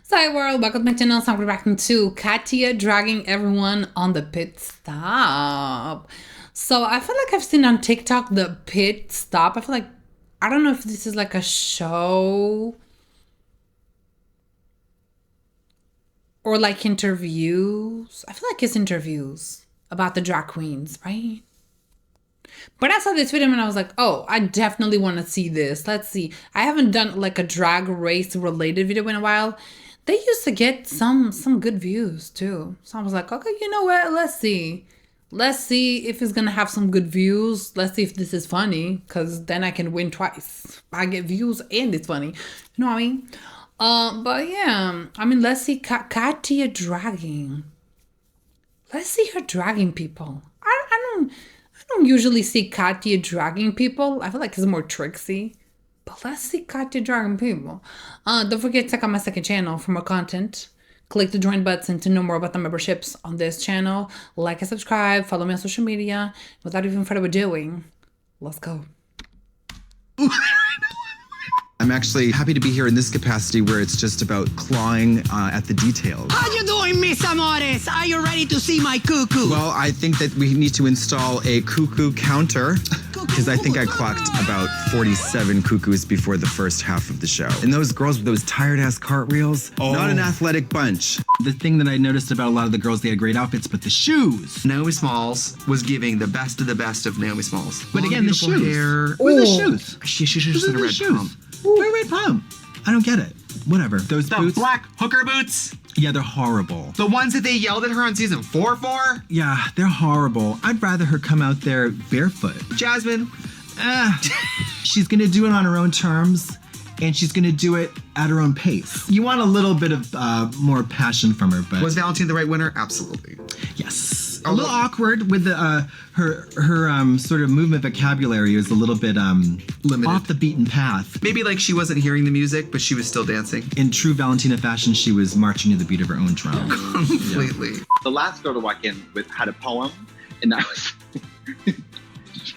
So hi world, welcome to my channel. So I'm reacting to Katya dragging everyone on the pit stop. So I feel like I've seen on TikTok the pit stop. I don't know if this is like a show or like interviews. I feel like it's interviews about the drag queens, right? But I saw this video and I was like, oh, I definitely want to see this. Let's see. I haven't done like a drag race related video in a while. They used to get some good views too. So I was like, okay, you know what? Let's see. Let's see if it's going to have some good views. Let's see if this is funny, because then I can win twice. I get views and it's funny. You know what I mean? But yeah, I mean, let's see Katya dragging. Let's see her dragging people. I don't usually see Katya dragging people. I feel like it's more tricksy. But let's see Katya dragging people. Don't forget to check out my second channel for more content. Click the join button to know more about the memberships on this channel. Like and subscribe. Follow me on social media. Without even further ado, let's go. I'm actually happy to be here in this capacity where it's just about clawing at the details. How you doing, mis amores? Are you ready to see my cuckoo? Well, I think that we need to install a cuckoo counter, because I think I clocked about 47 cuckoos before the first half of the show. And those girls with those tired-ass cartwheels, not an athletic bunch. The thing that I noticed about a lot of the girls, they had great outfits, but the shoes. Naomi Smalls was giving the best of the best of Naomi Smalls. But Long, again, the beautiful shoes. hair. Where are the shoes? She should have said a red pump. Where red pump? I don't get it. Whatever. Those The boots. black hooker boots. Yeah, they're horrible. The ones that they yelled at her on season 4 for. Yeah, they're horrible. I'd rather her come out there barefoot. Jasmine. She's gonna do it on her own terms, and she's gonna do it at her own pace. You want a little bit of more passion from her, but Was Valentine the right winner? Absolutely. yes. A little awkward with the her sort of movement vocabulary was a little bit Limited. off the beaten path. Maybe like she wasn't hearing the music, but she was still dancing. In true Valentina fashion, she was marching to the beat of her own drum. Completely. The last girl to walk in had a poem, and that was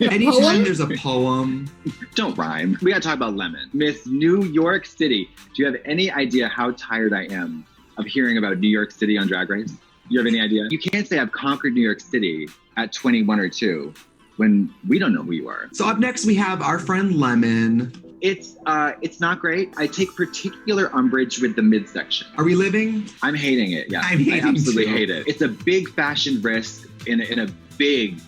Anytime there's a poem. don't rhyme. We gotta talk about Lemon. Miss New York City. Do you have any idea how tired I am of hearing about New York City on Drag Race? Do you have any idea? You can't say I've conquered New York City at 21 or 2 when we don't know who you are. So up next we have our friend Lemon. It's not great. I take particular umbrage with the midsection. Are we living? I'm hating it. Yeah, I'm hating I absolutely too. hate it. It's a big fashion risk in a big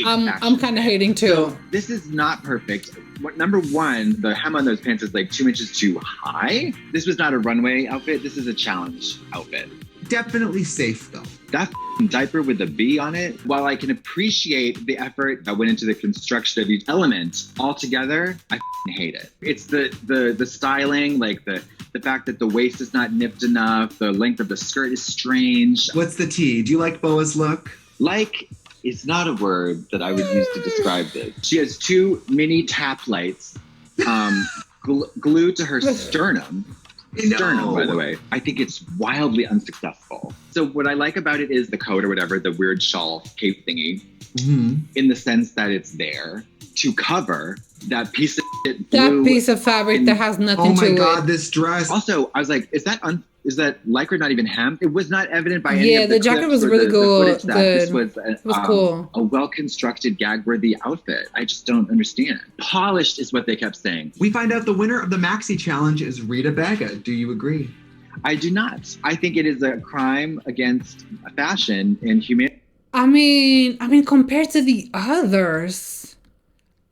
I'm fashion. kind of hating too. So this is not perfect. Number one, the hem on those pants is like 2 inches too high. This was not a runway outfit. This is a challenge outfit. Definitely safe though. That diaper with the V on it, while I can appreciate the effort that went into the construction of each element, altogether, I hate it. It's the styling, like the fact that the waist is not nipped enough, the length of the skirt is strange. What's the tea? Do you like Boa's look? Like is not a word that I would use to describe this. She has 2 mini tap lights glued to her sternum. Sternum, by the way. I think it's wildly unsuccessful. So what I like about it is the coat or whatever, the weird shawl cape thingy, in the sense that it's there to cover that piece of shit blue. That piece of fabric that has nothing Oh my to god, it. this dress. Also, I was like, is that lycra not even hemmed? It was not evident by any Yeah, of the the jacket clips was or really the good. footage that this was It was cool. a well-constructed, gag-worthy outfit. I just don't understand. Polished is what they kept saying. We find out the winner of the Maxi Challenge is Rita Baga. Do you agree? I do not. I think it is a crime against fashion and humanity. I mean, compared to the others,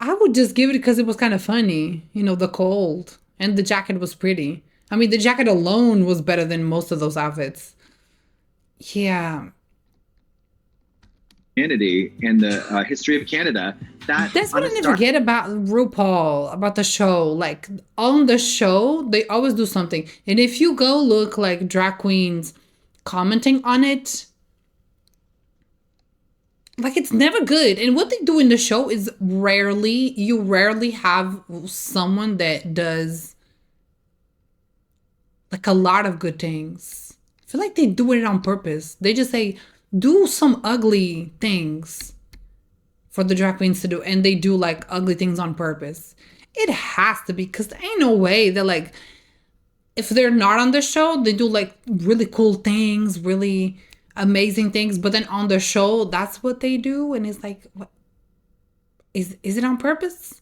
I would just give it because it was kind of funny. You know, the cold and the jacket was pretty. I mean, the jacket alone was better than most of those outfits. Yeah. Humanity and the history of Canada. That's what I never get about RuPaul, about the show. Like, on the show, they always do something. And if you go look like drag queens commenting on it, like, it's never good. And what they do in the show is you rarely have someone that does like a lot of good things. I feel like they do it on purpose. They just say, do some ugly things for the drag queens to do. And they do like ugly things on purpose. It has to be, because there ain't no way that like if they're not on the show, they do like really cool things, really amazing things. But then on the show, that's what they do. And it's like, what? Is it on purpose?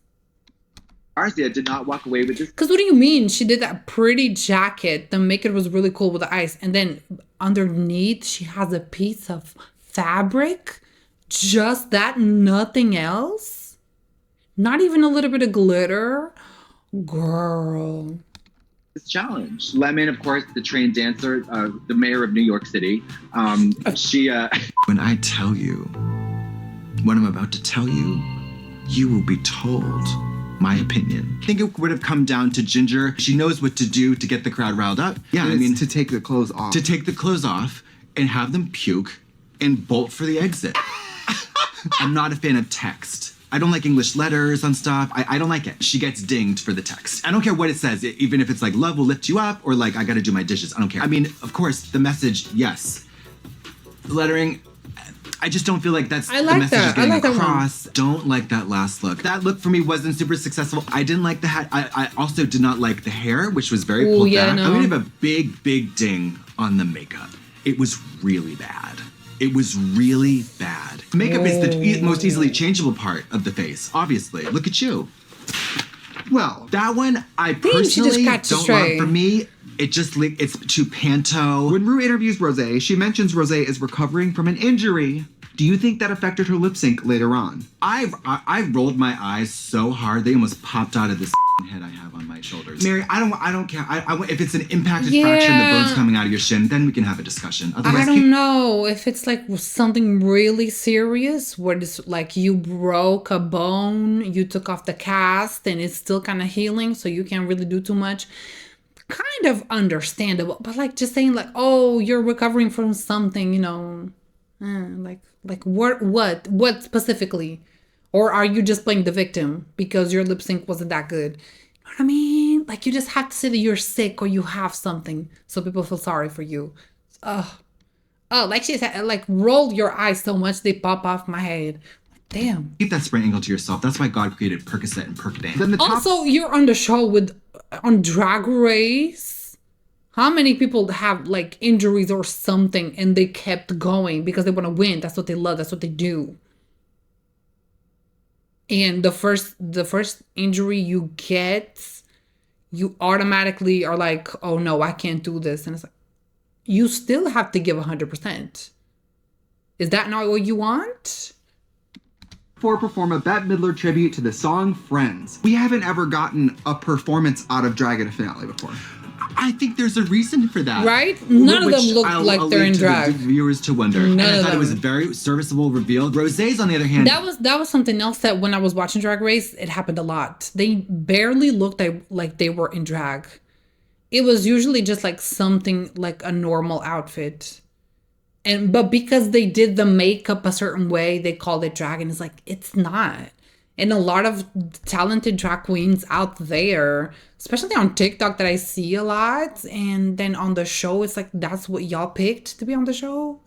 Marcia did not walk away with this. Because what do you mean? She did that pretty jacket. The makeup was really cool with the ice. And then underneath, she has a piece of fabric. Just that, nothing else. Not even a little bit of glitter. Girl. This challenge. Lemon, of course, the trained dancer, the mayor of New York City. She. When I tell you what I'm about to tell you, you will be told my opinion. I think it would have come down to Ginger. She knows what to do to get the crowd riled up. Yeah, I mean, to take the clothes off. to take the clothes off and have them puke and bolt for the exit. I'm not a fan of text. I don't like English letters on stuff. I don't like it. She gets dinged for the text. I don't care what it says, even if it's like, love will lift you up, or like, I gotta do my dishes. I don't care. I mean, of course, the message, yes. Lettering, I just don't feel like that's I the like message that. is getting I like that one. across. Don't like that last look. That look for me wasn't super successful. I didn't like the hat. I also did not like the hair, which was very pulled back. no. I'm gonna have a big, big ding on the makeup. It was really bad. It was really bad. Makeup is the most easily changeable part of the face, obviously. Look at you. Well, That one, I she just personally got don't straight. love. For me, it just it's too panto. when Rue interviews Rosé, she mentions Rosé is recovering from an injury. Do you think that affected her lip sync later on? I rolled my eyes so hard they almost popped out of this head I have on my shoulders. Mary, I don't care. If it's an impacted fracture and the bone's coming out of your shin, then we can have a discussion. Otherwise, I don't know if it's like something really serious where it's like you broke a bone, you took off the cast, and it's still kind of healing, so you can't really do too much. Kind of understandable, but like just saying like, oh, you're recovering from something, you know, like what specifically, or are you just playing the victim because your lip sync wasn't that good? You know what I mean? Like you just have to say that you're sick or you have something, so people feel sorry for you. Oh, like she said, like roll your eyes so much they pop off my head. Damn. keep that spray angle to yourself. That's why God created Percocet and Percodan. Then the top Also, you're on the show on Drag Race. How many people have like injuries or something and they kept going because they want to win? That's what they love. That's what they do. And the first injury you get, you automatically are like, oh no, I can't do this. And it's like, you still have to give 100%. Is that not what you want? four perform a Bette Midler tribute to the song Friends. We haven't ever gotten a performance out of Drag in a finale before. I think there's a reason for that. Right? None of them Which look I'll like they're in leave to drag. the viewers to wonder. And I of thought it was a them. very serviceable reveal. Rosé's, on the other hand, That was something else that when I was watching Drag Race, it happened a lot. They barely looked like they were in drag. It was usually just like something like a normal outfit. But because they did the makeup a certain way, they called it drag, and it's like, it's not. And a lot of talented drag queens out there, especially on TikTok that I see a lot, and then on the show, it's like, that's what y'all picked to be on the show?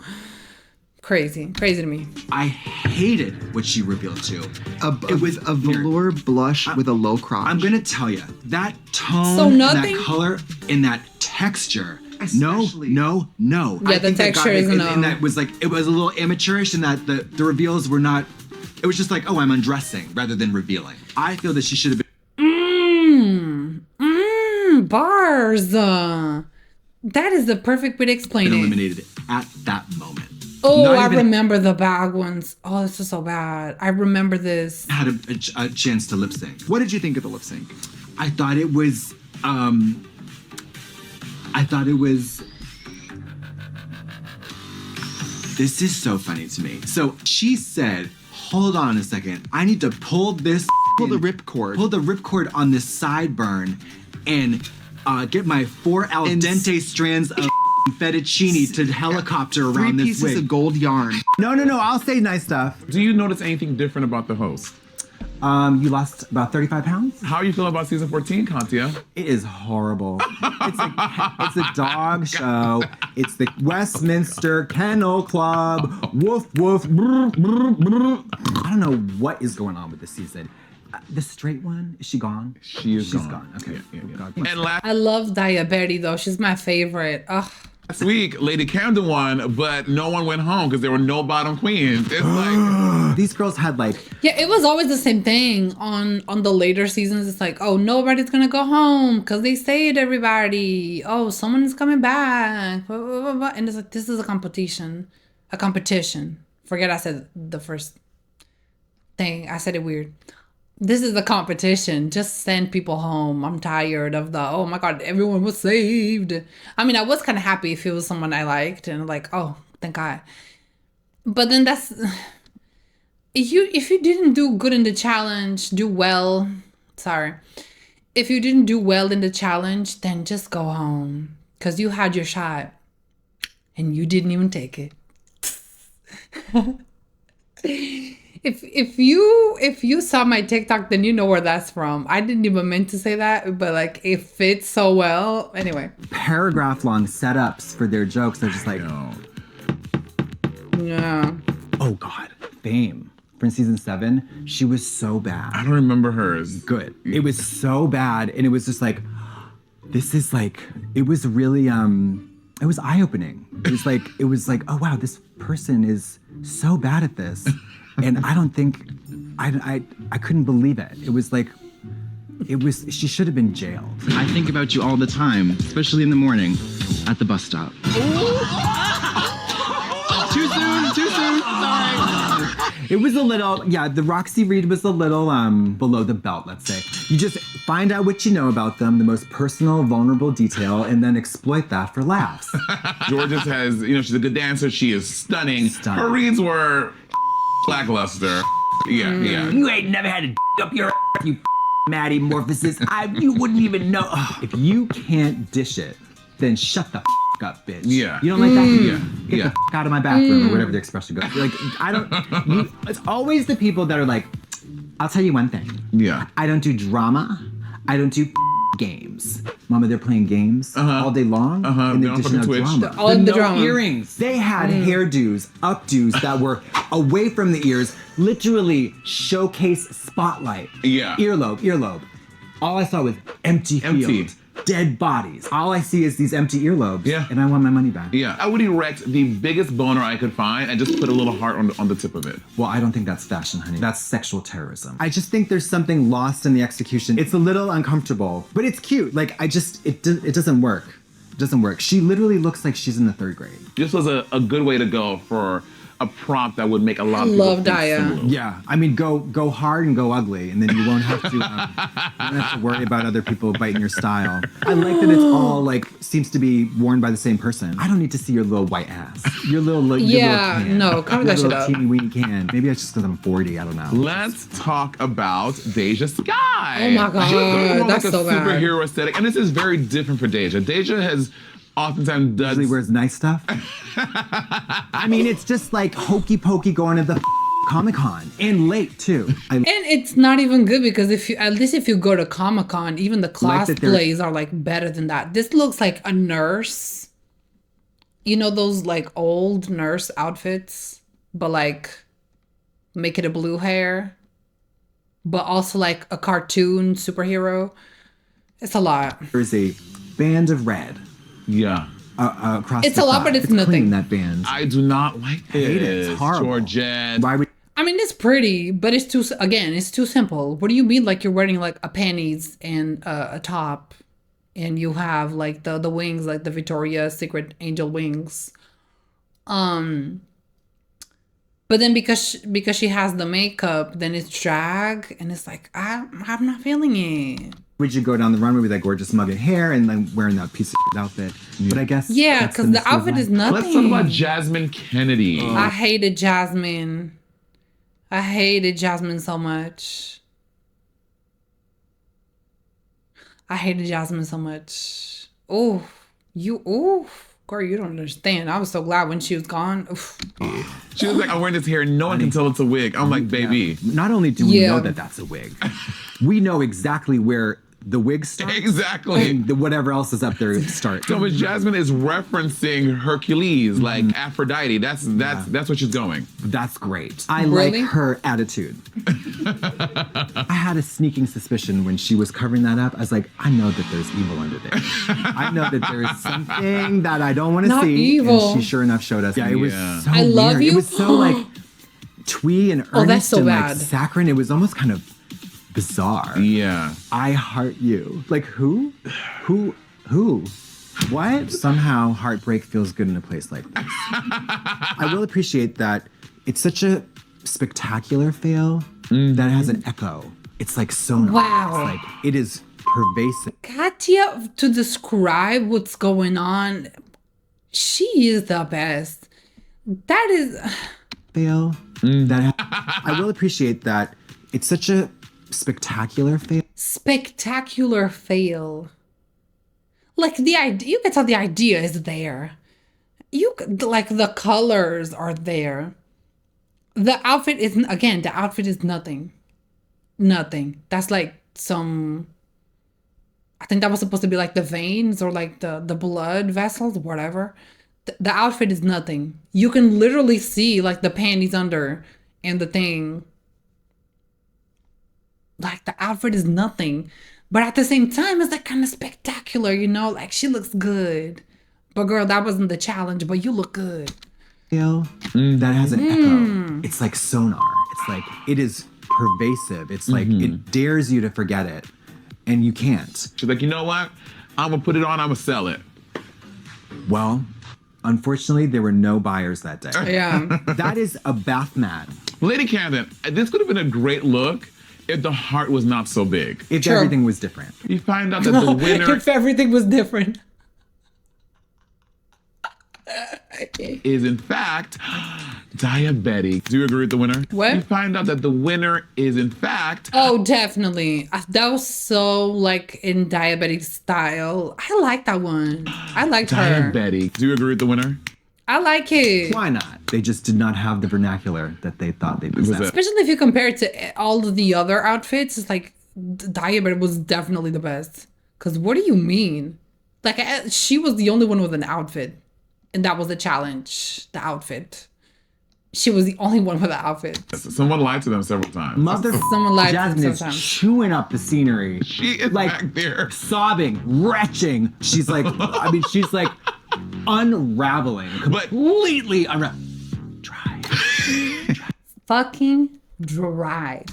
Crazy to me. I hated what she revealed to. It was a velour blush with a low crotch. I'm gonna tell you, that tone, So and nothing- that color, and that texture. Especially- No. Yeah, the texture is a no. And that was like, it was a little amateurish, and that the reveals were not. It was just like, oh, I'm undressing rather than revealing. I feel that she should have been Bars. That is the perfect way to explain it. eliminated at that moment. Oh, Not I even remember the bag ones. Oh, this is so bad. I remember this. had a chance to lip sync. What did you think of the lip sync? I thought it was. This is so funny to me. So she said, "Hold on a second. I need to pull this. Pull the ripcord. Pull the ripcord on this sideburn, and get my 4 al dente strands of fettuccine to helicopter Three around this pieces wig." of gold yarn. No, I'll say nice stuff. Do you notice anything different about the host? You lost about 35 pounds? How are you feeling about season 14, Katya? It is horrible. It's a dog show. It's the Westminster Kennel Club. Woof, woof. Brr, brr, brr. I don't know what is going on with this season. The straight one, is she gone? She's gone. Okay. Yeah. God. And last I love Diabetes though. She's my favorite. Ugh. week, Lady Camden won, but no one went home because there were no bottom queens. It's like These girls had like Yeah, it was always the same thing on the later seasons. It's like, oh, nobody's gonna go home because they saved everybody. Oh, someone's coming back. Blah, blah, blah, blah. And it's like, this is a competition. Forget I said the first thing. I said it weird. This is the competition. Just send people home. I'm tired of the, oh my God, everyone was saved. I mean, I was kind of happy if it was someone I liked and like, oh, thank God. But then that's, if you didn't do good in the challenge, if you didn't do well in the challenge, then just go home. Because you had your shot and you didn't even take it. If you saw my TikTok, then you know where that's from. I didn't even mean to say that, but like it fits so well. Anyway. paragraph long setups for their jokes. They're just like, Yeah. oh God, Fame. From season 7, she was so bad. I don't remember hers. Good. It was so bad, and it was just like, this is like, it was really it was eye-opening. It was like, oh wow, this person is so bad at this. And I don't think, I couldn't believe it. It was like, she should have been jailed. I think about you all the time, especially in the morning at the bus stop. Too soon. Sorry. It was a little, the Roxy Reed was a little below the belt, let's say. You just find out what you know about them, the most personal, vulnerable detail, and then exploit that for laughs. Georges has, she's a good dancer. She is stunning. Her reads were lackluster. Yeah. You ain't never had to up your you Maddie Morphosis. You wouldn't even know. If you can't dish it, then shut the up, bitch. Yeah. You don't like that? Yeah. Get the out of my bathroom, or whatever the expression goes. Like, it's always the people that are like, I'll tell you one thing. Yeah. I don't do drama. I don't do games. Mama, they're playing games all day long, and they're dishing out drama. All the drama. Earrings. They had hairdos, updos that were away from the ears, literally showcase spotlight. Yeah. Earlobe. All I saw was empty field. Dead bodies. All I see is these empty earlobes. Yeah. And I want my money back. Yeah. I would erect the biggest boner I could find and just put a little heart on the tip of it. Well, I don't think that's fashion, honey. That's sexual terrorism. I just think there's something lost in the execution. It's a little uncomfortable, but it's cute. Like, it doesn't work. It doesn't work. She literally looks like she's in the 3rd grade. This was a good way to go for a prop that would make a lot of people love Daya. Yeah, I mean, go hard and go ugly, and then you won't have to worry about other people biting your style. I like that it's all like seems to be worn by the same person. I don't need to see your little white ass. Your little cover that shit up. Teeny weeny can. Maybe that's just because I'm 40. I don't know. Let's talk about Deja Sky. Oh my God, She was going for that's like a so bad. superhero aesthetic, and this is very different for Deja. Deja has oftentimes does. Usually wears nice stuff. I mean, it's just like hokey pokey going to the Comic-Con, and late too. And it's not even good because if you go to Comic-Con, even the cosplays are like better than that. This looks like a nurse. You know those like old nurse outfits, but like make it a blue hair, but also like a cartoon superhero. It's a lot. There's a band of red. Yeah. Across It's the a lot, thigh. but it's clean, nothing. That band. I do not like this. Hate it. It's horrible. Georgette. Why would? I mean, it's pretty, but it's too simple. What do you mean? Like you're wearing like a panties and a top, and you have like the wings, like the Victoria's Secret angel wings. But then because she has the makeup, then it's drag, and it's like I'm not feeling it. Would you go down the runway with that gorgeous mug of hair and then wearing that piece of outfit? But I guess because the outfit is nothing. Let's talk about Jasmine Kennedy. I hated Jasmine. I hated Jasmine so much. Oh, girl, you don't understand. I was so glad when she was gone. Oof. She was like, I'm wearing this hair. No one can tell it's a wig. I'm like, baby. Not only do we know that that's a wig, we know exactly where the wig starts. Exactly. And whatever else is up there starts. So Miss Jasmine is referencing Hercules, like Aphrodite. That's what she's going. That's great. I Really? like her attitude. I had a sneaking suspicion when she was covering that up. I was like, I know that there's evil under there. I know that there is something that I don't want to Not see. evil. And she sure enough showed us. Yeah, it was Yeah. so I love weird. you. It was so like twee and earnest Oh, that's so and bad. like saccharine. It was almost kind of bizarre. Yeah. I heart you. Like who? Who? What? Somehow heartbreak feels good in a place like this. I will appreciate that it's such a spectacular fail that it has an echo. It's like sonar. Wow. It's like it is pervasive. Katya, to describe what's going on, she is the best. That is. Fail. I will appreciate that it's such a spectacular fail. Spectacular fail. Like the idea, you can tell the idea is there. Like the colors are there. The outfit is nothing. Nothing. That's like some. I think that was supposed to be like the veins or like the blood vessels, whatever. The outfit is nothing. You can literally see like the panties under and the thing. Like the outfit is nothing. But at the same time, it's like kind of spectacular, you know? Like she looks good. But girl, that wasn't the challenge, but you look good. Fail that has an echo. It's like sonar. It's like it is pervasive. It's like it dares you to forget it. And you can't. She's like, you know what? I'm gonna put it on. I'm gonna sell it. Well, unfortunately, there were no buyers that day. Yeah. That is a bath mat. Lady Camden, this could have been a great look if the heart was not so big. If Sure. everything was different. You find out that the winner If everything was different. is in fact diabetic. Do you agree with the winner? What? You find out that the winner is in fact Oh, definitely. That was so like in diabetic style. I like that one. I liked her. diabetic. Do you agree with the winner? I like it. Why not? They just did not have the vernacular that they thought they possessed. Especially if you compare it to all of the other outfits. It's like diabetic was definitely the best. Because what do you mean? Like she was the only one with an outfit. And that was the challenge. The outfit. She was the only one with the outfit. Someone lied to them several times. Mother Someone lied to them Jasmine is sometimes. chewing up the scenery. She is like back there. sobbing, retching. She's like, I mean, she's like unraveling, But- completely unraveling. Dry. Fucking dry.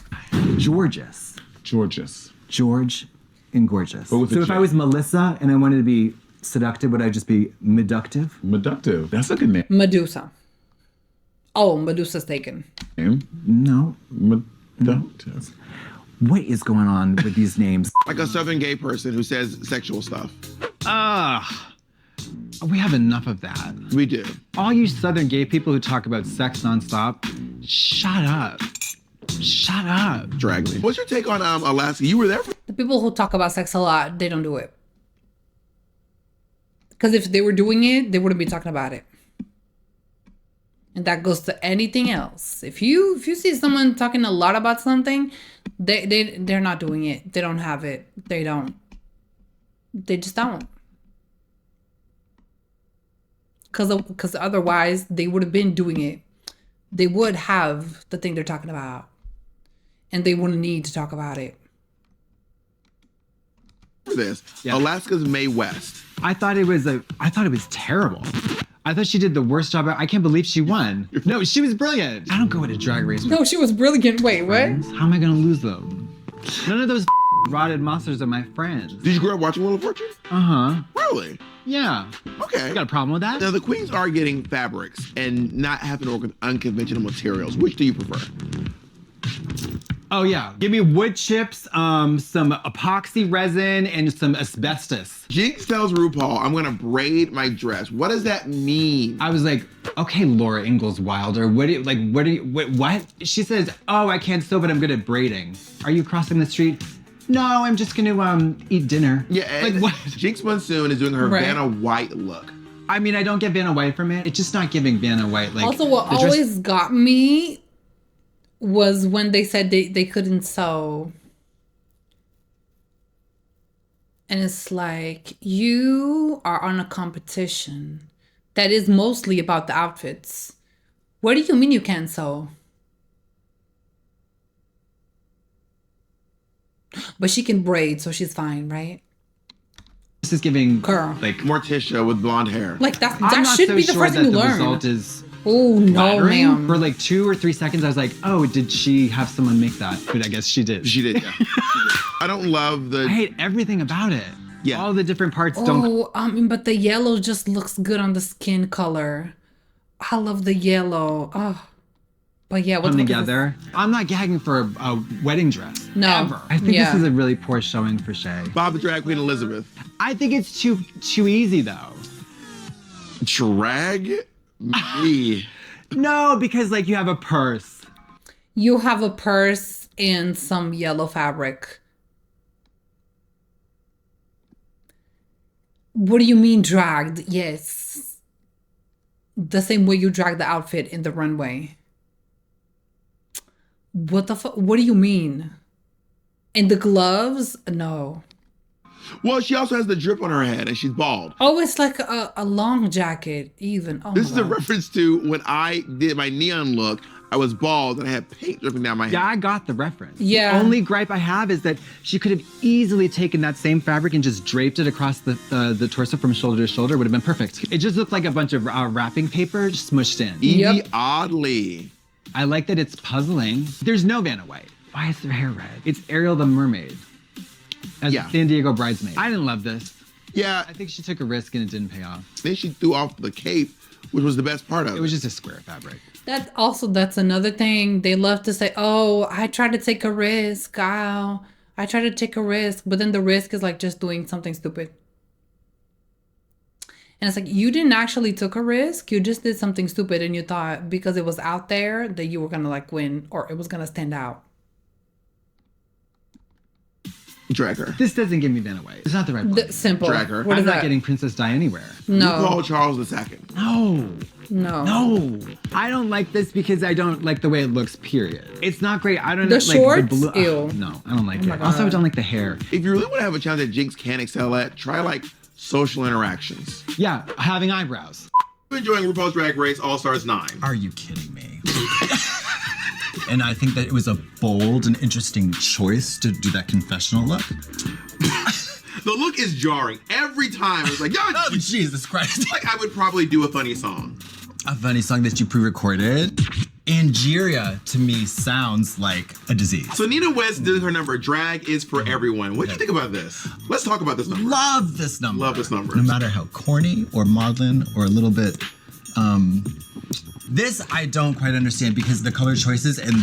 Gorgeous. George and gorgeous. But with the So if chick. I was Melissa and I wanted to be seductive, would I just be meductive? Meductive. That's a good name. Medusa. Oh, Medusa's taken. No. Meductive. What is going on with these names? Like a southern gay person who says sexual stuff. We have enough of that. We do. All you southern gay people who talk about sex nonstop, shut up. Shut up. Drag me. What's your take on Alaska? You were there for The people who talk about sex a lot, they don't do it. Because if they were doing it, they wouldn't be talking about it. And that goes to anything else. If you see someone talking a lot about something, they're not doing it. They don't have it. They don't. They just don't. Because otherwise, they would have been doing it. They would have the thing they're talking about. And they wouldn't need to talk about it. this. Alaska's Mae West. I thought it was terrible. I thought she did the worst job. I can't believe she won. No, she was brilliant. I don't go into Drag Race with No, she was brilliant. Wait, what? friends. How am I gonna lose them? None of those rotted monsters are my friends. Did you grow up watching Wheel of Fortune? Uh-huh. Really? Yeah. Okay. You got a problem with that? Now the queens are getting fabrics and not having to work with unconventional materials. Which do you prefer? Oh yeah. Give me wood chips, some epoxy resin, and some asbestos. Jinx tells RuPaul, I'm gonna braid my dress. What does that mean? I was like, okay, Laura Ingalls Wilder, what? She says, oh, I can't sew, but I'm good at braiding. Are you crossing the street? No, I'm just gonna eat dinner. Yeah, Like and what? Jinx Monsoon is doing her Right. Vanna White look. I mean, I don't get Vanna White from it. It's just not giving Vanna White. Like Also, what the dress- always got me was when they said they couldn't sew. And it's like, you are on a competition that is mostly about the outfits. What do you mean you can't sew? But she can braid, so she's fine, right? This is giving Girl. like Morticia with blonde hair. Like that I'm not should so be the sure first thing that you the learn. result is Oh, no, flattering. ma'am. For like 2 or 3 seconds, I was like, oh, did she have someone make that? But I guess she did. She did, yeah. I don't love the. I hate everything about it. Yeah. All the different parts don't. Oh, but the yellow just looks good on the skin color. I love the yellow. Oh. But yeah, Come together. I'm not gagging for a wedding dress. No. Ever. I think this is a really poor showing for Shay. Bob the Drag Queen Elizabeth. I think it's too easy though. Drag me. No, because like you have a purse. You have a purse and some yellow fabric. What do you mean dragged? Yes. The same way you drag the outfit in the runway. What the fuck? What do you mean? And the gloves? No. Well, she also has the drip on her head and she's bald. Oh, it's like a long jacket even. Oh, This is my a God. reference to when I did my neon look. I was bald and I had paint dripping down my head. Yeah, I got the reference. Yeah. The only gripe I have is that she could have easily taken that same fabric and just draped it across the torso from shoulder to shoulder. Would have been perfect. It just looked like a bunch of wrapping paper smushed in. Evie Oddly. I like that it's puzzling. There's no Vanna White. Why is her hair red? It's Ariel the Mermaid as Yeah. San Diego bridesmaid. I didn't love this. Yeah. I think she took a risk and it didn't pay off. Then she threw off the cape, which was the best part of it. It was just a square fabric. That's another thing. They love to say, oh, I tried to take a risk. Oh, I tried to take a risk. But then the risk is like just doing something stupid. And it's like, you didn't actually took a risk. You just did something stupid and you thought because it was out there that you were going to like win or it was going to stand out. Drag her. This doesn't give me Vanna White. It's not the right one. Simple. Drag her. What I'm is not that? getting Princess Di anywhere. No. RuPaul Charles II. No. No. No. I don't like this because I don't like the way it looks, period. It's not great. I don't The like shorts? the blue. Ew. No, I don't like my it. Also, I God. don't like the hair. If you really want to have a challenge that Jinx can't excel at, try like social interactions. Yeah, having eyebrows. I'm enjoying RuPaul's Drag Race All Stars 9. Are you kidding me? And I think that it was a bold and interesting choice to do that confessional look. The look is jarring. Every time it's like, Oh, Jesus Christ. like I would probably do a funny song. A funny song that you pre-recorded. Angeria, to me, sounds like a disease. So Nina West did her number, Drag is for Everyone. What do you think about this? Let's talk about this number. Love this number. Love this number. No matter how corny or maudlin or a little bit, this I don't quite understand because the color choices and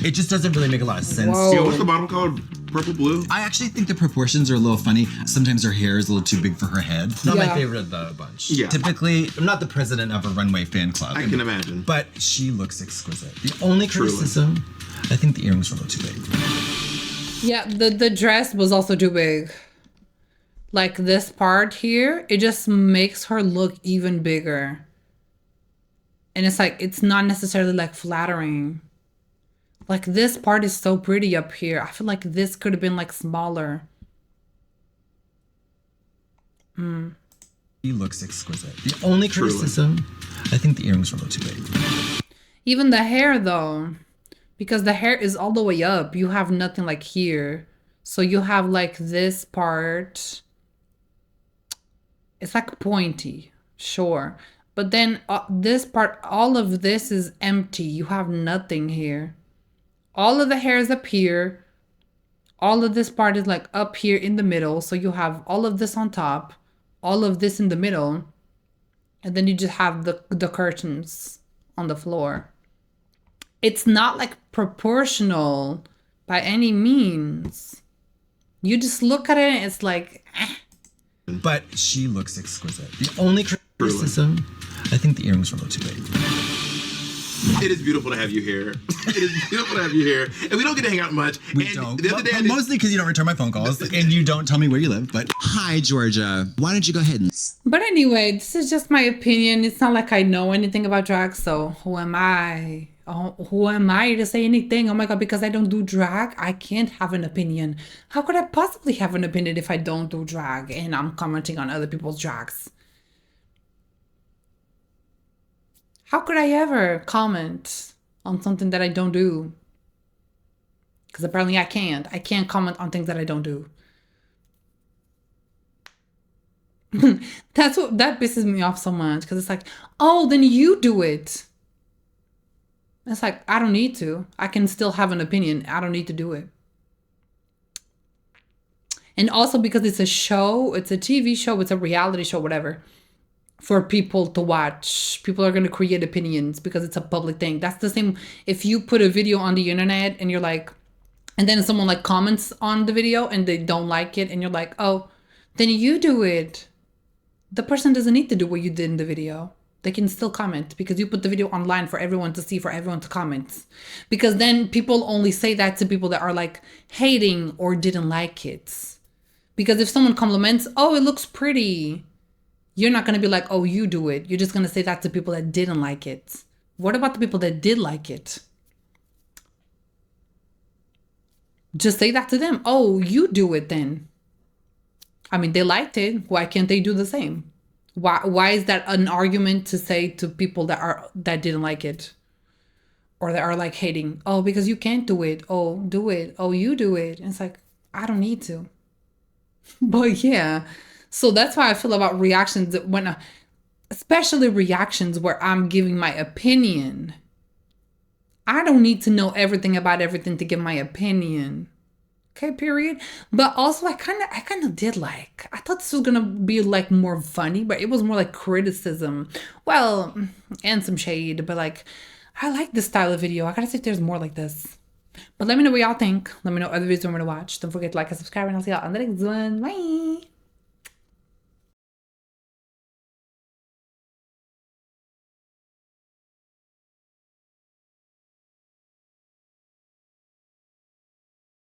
it just doesn't really make a lot of sense. Whoa. Yeah, what's the bottom color? Purple, blue? I actually think the proportions are a little funny. Sometimes her hair is a little too big for her head. Not my Yeah. favorite of the bunch. Yeah. Typically, I'm not the president of a runway fan club. I can imagine. But she looks exquisite. The only Truly. criticism, I think the earrings were a little too big. Yeah, the dress was also too big. Like this part here, it just makes her look even bigger. And it's like, it's not necessarily like flattering. Like this part is so pretty up here. I feel like this could have been like smaller. He looks exquisite. The only criticism, I think the earrings were a little too big. Even the hair though, because the hair is all the way up. You have nothing like here. So you have like this part. It's like pointy, sure. But then this part, all of this is empty. You have nothing here. All of the hair is up here. All of this part is like up here in the middle. So you have all of this on top, all of this in the middle. And then you just have the curtains on the floor. It's not like proportional by any means. You just look at it and it's like, eh. But she looks exquisite. The only criticism, I think the earrings were a little too big. It is beautiful to have you here. It is beautiful to have you here. And we don't get to hang out much. We and don't. The other day, Mostly because you don't return my phone calls and you don't tell me where you live. But Hi, Georgia. Why don't you go ahead and... But anyway, this is just my opinion. It's not like I know anything about drag, so who am I? Oh, who am I to say anything? Oh my God, because I don't do drag, I can't have an opinion. How could I possibly have an opinion if I don't do drag and I'm commenting on other people's drags? How could I ever comment on something that I don't do? Because apparently I can't. I can't comment on things that I don't do. That pisses me off so much, because it's like, oh, then you do it. It's like, I don't need to. I can still have an opinion. I don't need to do it. And also because it's a show, it's a TV show, it's a reality show, whatever, for people to watch. People are going to create opinions because it's a public thing. That's the same if you put a video on the internet and you're like, and then someone like comments on the video and they don't like it and you're like, oh, then you do it. The person doesn't need to do what you did in the video. They can still comment because you put the video online for everyone to see, for everyone to comment. Because then people only say that to people that are like hating or didn't like it. Because if someone compliments, oh, it looks pretty, you're not going to be like, oh, you do it. You're just going to say that to people that didn't like it. What about the people that did like it? Just say that to them. Oh, you do it then. I mean, they liked it. Why can't they do the same? Why is that an argument to say to people that didn't like it? Or that are like hating? Oh, because you can't do it. Oh, do it. Oh, you do it. And it's like, I don't need to. But yeah. So that's how I feel about reactions when, especially reactions where I'm giving my opinion. I don't need to know everything about everything to give my opinion. Okay, period. But also I kind of did like, I thought this was gonna be like more funny, but it was more like criticism. Well, and some shade, but like, I like this style of video. I gotta see if there's more like this. But let me know what y'all think. Let me know other videos you want me to watch. Don't forget to like and subscribe, and I'll see y'all on the next one. Bye.